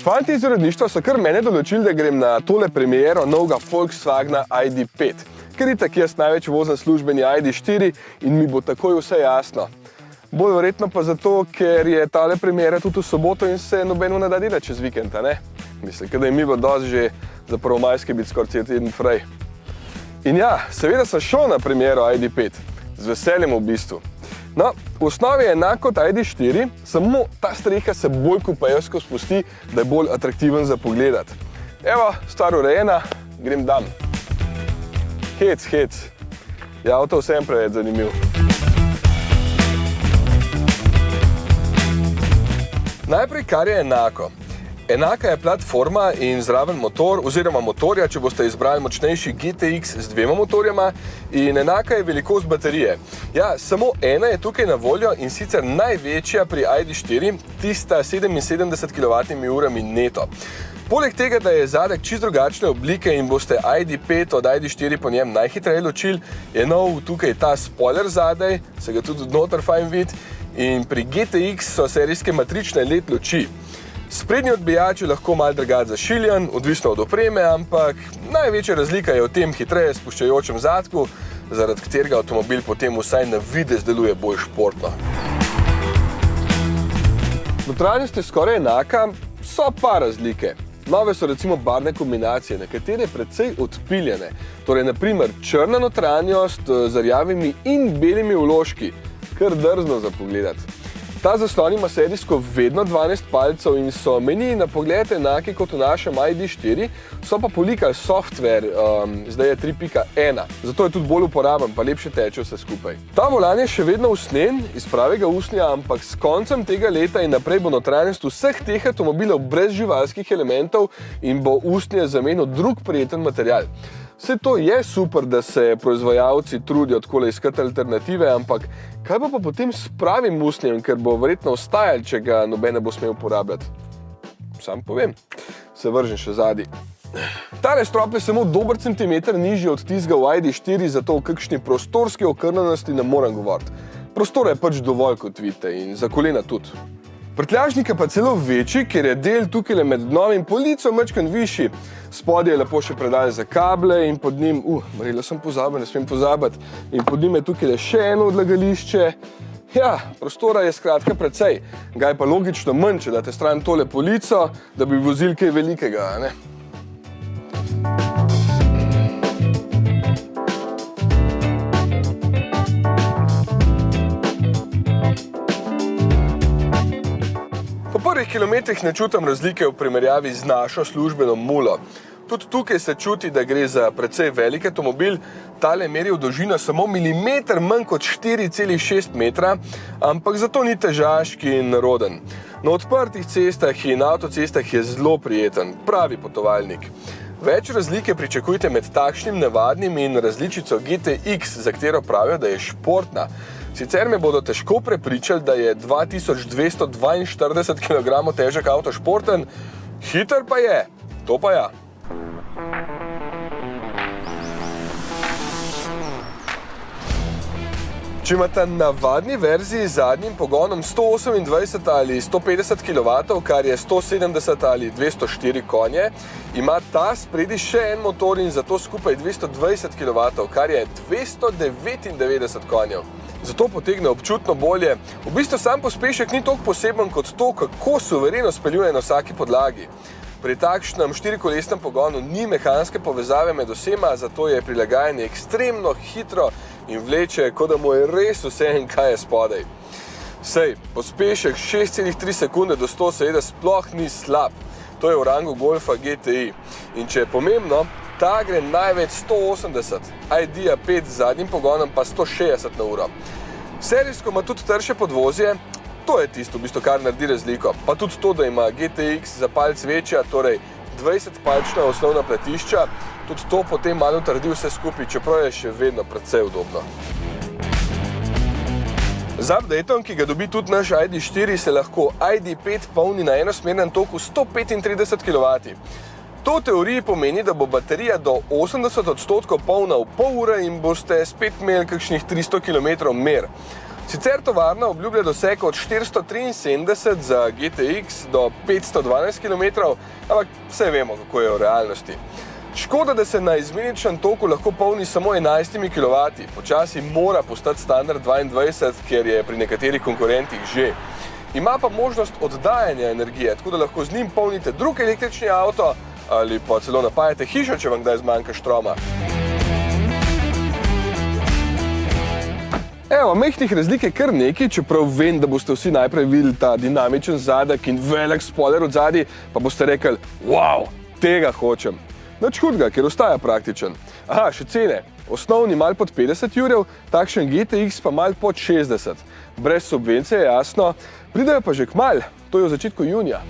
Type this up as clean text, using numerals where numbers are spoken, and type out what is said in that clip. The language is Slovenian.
Fanti iz uredništva so kar mene določili, da grem na tole premiero novega Volkswagena ID.5, ker itak jaz največ vozim službeni ID.4 in mi bo takoj vse jasno. Bolj verjetno pa zato, ker je tale premiera tudi v soboto in se nobeno ne da delati čez vikend, ne? Mislim, da je mi bo dosti že za prvomajske biti skoraj cel teden fraj. In ja, seveda sem šel na premiero ID.5, z veseljem v bistvu. No, v osnovi je enak kot ID.4, samo ta streha se bolj kupejevsko spusti, da je bolj atraktiven za pogledat. Evo, stvar urejena, grem dam. Hec. Ja, avto vsem preveč zanimiv. Najprej, kar je enako. Enaka je platforma in zraven motor oziroma motorja, če boste izbrali močnejši GTX z dvema motorjema, in enaka je velikost baterije. Ja, samo ena je tukaj na voljo in sicer največja pri ID.4, tista 77 kWh neto. Poleg tega, da je zadek čisto drugačne oblike in boste ID.5 od ID.4 po njem najhitreje ločili, je nov tukaj ta spoiler zadaj, se ga tudi noter fajn vidi, in pri GTX so serijske matrične LED luči. Sprednji odbijač je lahko malo drugače zašiljen, odvisno od opreme, ampak največja razlika je v tem hitreje spuščajočem zadku, zaradi katerega avtomobil potem vsaj na videz deluje bolj športno. Notranjost je skoraj enaka, so pa razlike. Nove so recimo barvne kombinacije, nekatere precej odpiljene. Torej, na primer, črna notranjost z rjavimi in belimi vložki, kar drzno za pogledati. Ta zaslon ima serijsko vedno 12 palcev in so meniji na pogled enaki kot v našem ID.4, so pa polikali software, zdaj je 3.1, zato je tudi bolj uporaben, pa lepše teče vse skupaj. Ta volan je še vedno usnjen, iz pravega usnja, ampak s koncem tega leta in naprej bo notranjost vseh teh avtomobilov brez živalskih elementov in bo usnje zamenil drug prijeten material. Vse to je super, da se proizvajalci trudijo takole iskati alternative, ampak kaj pa potem s pravim usnjem, ker bo verjetno ostajal, če ga noben ne bo smel uporabljati? Sam povem, se vržem še zadaj. Tale strop je samo dober centimeter nižji od tistega v ID.4, zato o kakšni prostorski okrnjenosti ne morem govoriti. Prostora je pač dovolj, kot vidite, in za kolena tudi. Prtljažnik je pa celo večji, ker je del tukaj med dnom in polico majčkeno višji. Spodaj je lepo še predal za kable in pod njim, Marila sem pozabil, ne smem pozabiti, in pod njim je tukaj še eno odlagališče. Ja, prostora je skratka precej, ga je pa logično manj, če date stran tole polico, da bi vozili kaj velikega, ne? Po prvih kilometrih ne čutim razlike v primerjavi z našo službeno mulo. Tudi tukaj se čuti, da gre za precej velik avtomobil, tale meri v dolžino samo milimeter manj kot 4,6 metra, ampak zato ni težaški in neroden. Na odprtih cestah in avtocestah je zelo prijeten, pravi potovalnik. Več razlike pričakujte med takšnim navadnim in različico GTX, za katero pravijo, da je športna. Sicer me bodo težko prepričali, da je 2242 kg težek avto športen, hiter pa je, to pa ja. Če imate navadni verziji z zadnjim pogonom 128 ali 150 kW, kar je 170 ali 204 konje, ima ta spredi še en motor in zato skupaj 220 kW, kar je 299 konjev. Zato potegne občutno bolje. V bistvu sam pospešek ni toliko poseben kot to, kako suvereno speljuje na vsaki podlagi. Pri takšnem štirikolesnem pogonu ni mehanske povezave med vsema, zato je prilagajanje ekstremno hitro in vleče, kot da mu je res vseeno, kaj je spodaj. Sej, pospešek 6,3 sekunde do 100 seveda sploh ni slab. To je v rangu Golfa GTI. In če je pomembno, ta gre največ 180, ID.a 5 z zadnjim pogonom pa 160 na uro. Serijsko ima tudi trše podvozje, to je tisto, v bistvu, kar naredi razliko. Pa tudi to, da ima GTX za palc večja, torej 20-palčna osnovna platišča, tudi to potem malo utrdi vse skupaj, čeprav je še vedno precej udobno. Z updateom, ki ga dobi tudi naš ID.4, se lahko ID.5 polni na enosmernem toku 135 kW. To v teoriji pomeni, da bo baterija do 80% polna v pol ure in boste spet imeli kakšnih 300 km mer. Sicer tovarna obljublja doseg od 473 za GTX do 512 km, ampak vse vemo, kako je v realnosti. Škoda, da se na izmeničnem toku lahko polni samo 11 kW, počasi mora postati standard 22, ker je pri nekaterih konkurentih že. Ima pa možnost oddajanja energije, tako da lahko z njim polnite drug električni avto ali pa celo napajate hišo, če vam kdaj zmanjka štroma. Evo, mehkih razlik je kar nekaj, čeprav vem, da boste vsi najprej videli ta dinamičen zadek in velik spoiler od zadaj, pa boste rekli, wow, tega hočem. Nič hudega, ker ostaja praktičen. Aha, še cene. Osnovni mal pod 50 jurjev, takšen GTX pa mal pod 60. Brez subvencije, jasno. Pridejo pa že kmalu, to je v začetku junija.